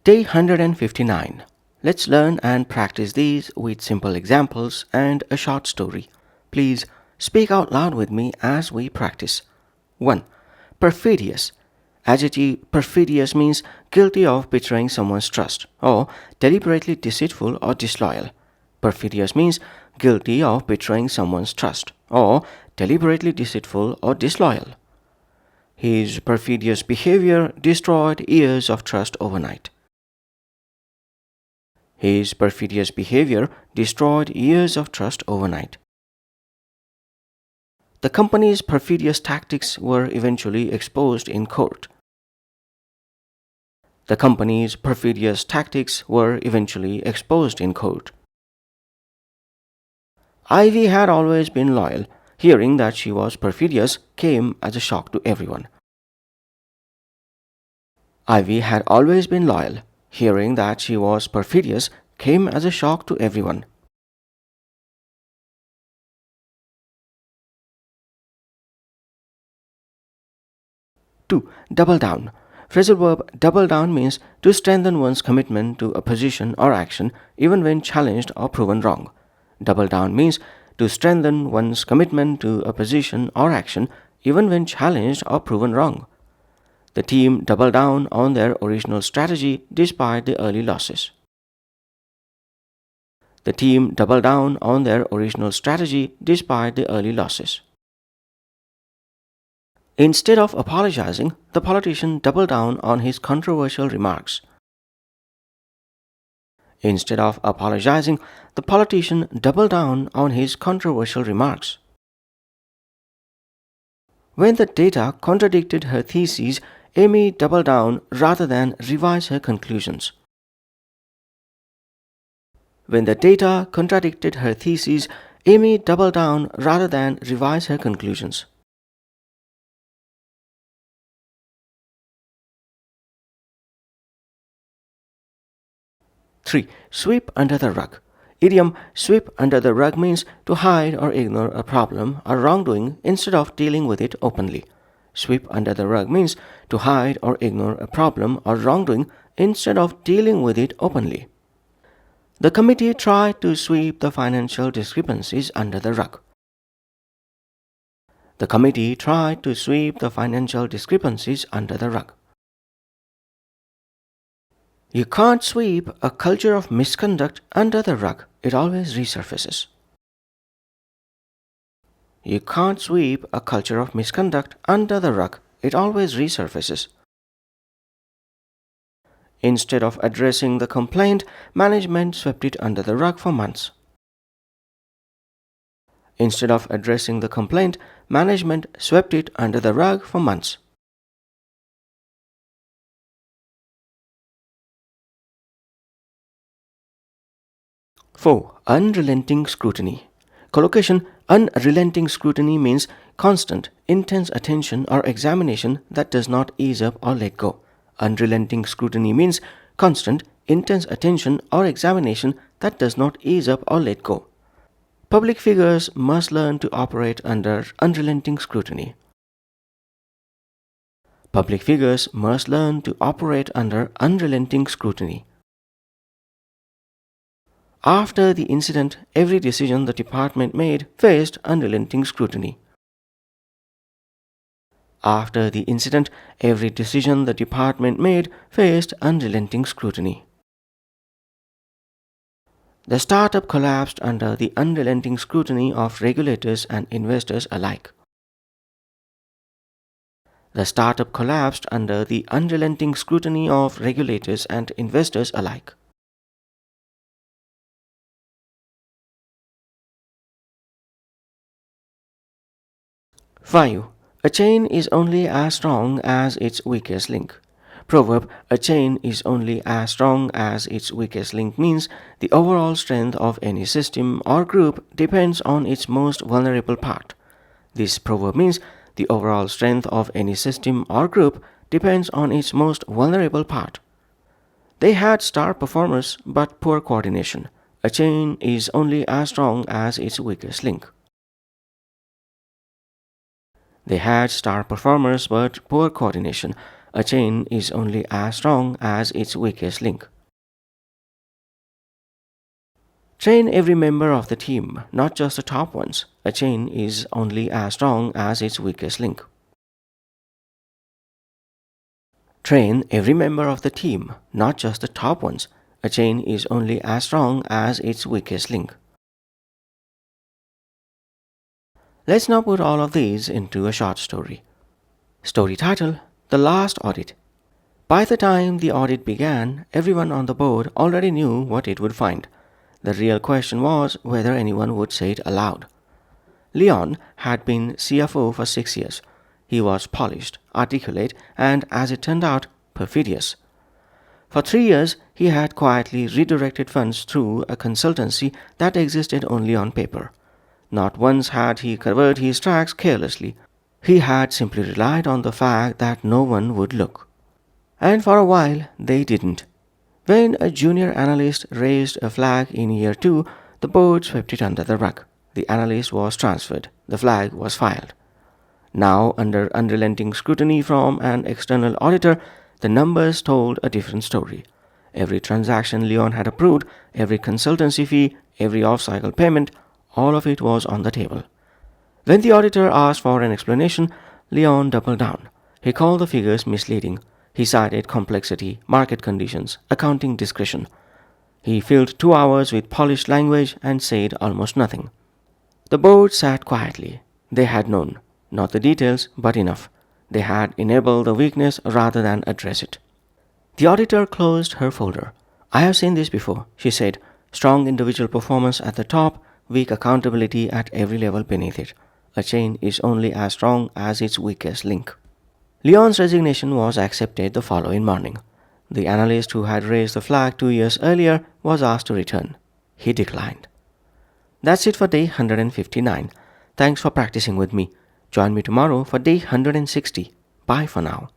Day 159. Let's learn and practice these with simple examples and a short story. Please speak out loud with me as we practice. 1. Perfidious. Adjective perfidious means guilty of betraying someone's trust or deliberately deceitful or disloyal. Perfidious means guilty of betraying someone's trust or deliberately deceitful or disloyal. His perfidious behavior destroyed years of trust overnight. His perfidious behavior destroyed years of trust overnight. The company's perfidious tactics were eventually exposed in court. The company's perfidious tactics were eventually exposed in court. Ivy had always been loyal. Hearing that she was perfidious came as a shock to everyone. Ivy had always been loyal. Hearing that she was perfidious came as a shock to everyone. Two, double down. Phrasal verb double down means to strengthen one's commitment to a position or action even when challenged or proven wrong. Double down means to strengthen one's commitment to a position or action even when challenged or proven wrong. The team doubled down on their original strategy despite the early losses. The team doubled down on their original strategy despite the early losses. Instead of apologizing, the politician doubled down on his controversial remarks. Instead of apologizing, the politician doubled down on his controversial remarks. When the data contradicted her theses, Amy doubled down rather than revise her conclusions. When the data contradicted her theses, Amy doubled down rather than revise her conclusions. Three, sweep under the rug. Idiom sweep under the rug means to hide or ignore a problem or wrongdoing instead of dealing with it openly. Sweep under the rug means to hide or ignore a problem or wrongdoing instead of dealing with it openly. The committee tried to sweep the financial discrepancies under the rug. The committee tried to sweep the financial discrepancies under the rug. You can't sweep a culture of misconduct under the rug. It always resurfaces. You can't sweep a culture of misconduct under the rug. It always resurfaces. Instead of addressing the complaint, management swept it under the rug for months. Instead of addressing the complaint, management swept it under the rug for months. Four, unrelenting scrutiny. Collocation unrelenting scrutiny means constant, intense attention or examination that does not ease up or let go. Unrelenting scrutiny means constant, intense attention or examination that does not ease up or let go. Public figures must learn to operate under unrelenting scrutiny. Public figures must learn to operate under unrelenting scrutiny. After the incident, every decision the department made faced unrelenting scrutiny. After the incident, every decision the department made faced unrelenting scrutiny. The startup collapsed under the unrelenting scrutiny of regulators and investors alike. The startup collapsed under the unrelenting scrutiny of regulators and investors alike. Five. A chain is only as strong as its weakest link. Proverb, a chain is only as strong as its weakest link means the overall strength of any system or group depends on its most vulnerable part. This proverb means the overall strength of any system or group depends on its most vulnerable part. They had star performers but poor coordination. A chain is only as strong as its weakest link. They had star performers but poor coordination. A chain is only as strong as its weakest link. Train every member of the team, not just the top ones. A chain is only as strong as its weakest link. Train every member of the team, not just the top ones. A chain is only as strong as its weakest link. Let's now put all of these into a short story. Story title: The Last Audit. By the time the audit began, everyone on the board already knew what it would find. The real question was whether anyone would say it aloud. Leon had been CFO for 6 years. He was polished, articulate, and, as it turned out, perfidious. For 3 years, he had quietly redirected funds through a consultancy that existed only on paper. Not once had he covered his tracks carelessly. He had simply relied on the fact that no one would look. And for a while, they didn't. When a junior analyst raised a flag in year 2, the board swept it under the rug. The analyst was transferred. The flag was filed. Now, under unrelenting scrutiny from an external auditor, the numbers told a different story. Every transaction Leon had approved, every consultancy fee, every off-cycle payment, all of it was on the table. When the auditor asked for an explanation, Leon doubled down. He called the figures misleading. He cited complexity, market conditions, accounting discretion. He filled 2 hours with polished language and said almost nothing. The board sat quietly. They had known. Not the details, but enough. They had enabled the weakness rather than address it. The auditor closed her folder. "I have seen this before," she said. "Strong individual performance at the top, weak accountability at every level beneath it. A chain is only as strong as its weakest link." Leon's resignation was accepted the following morning. The analyst who had raised the flag 2 years earlier was asked to return. He declined. That's it for day 159. Thanks for practicing with me. Join me tomorrow for day 160. Bye for now.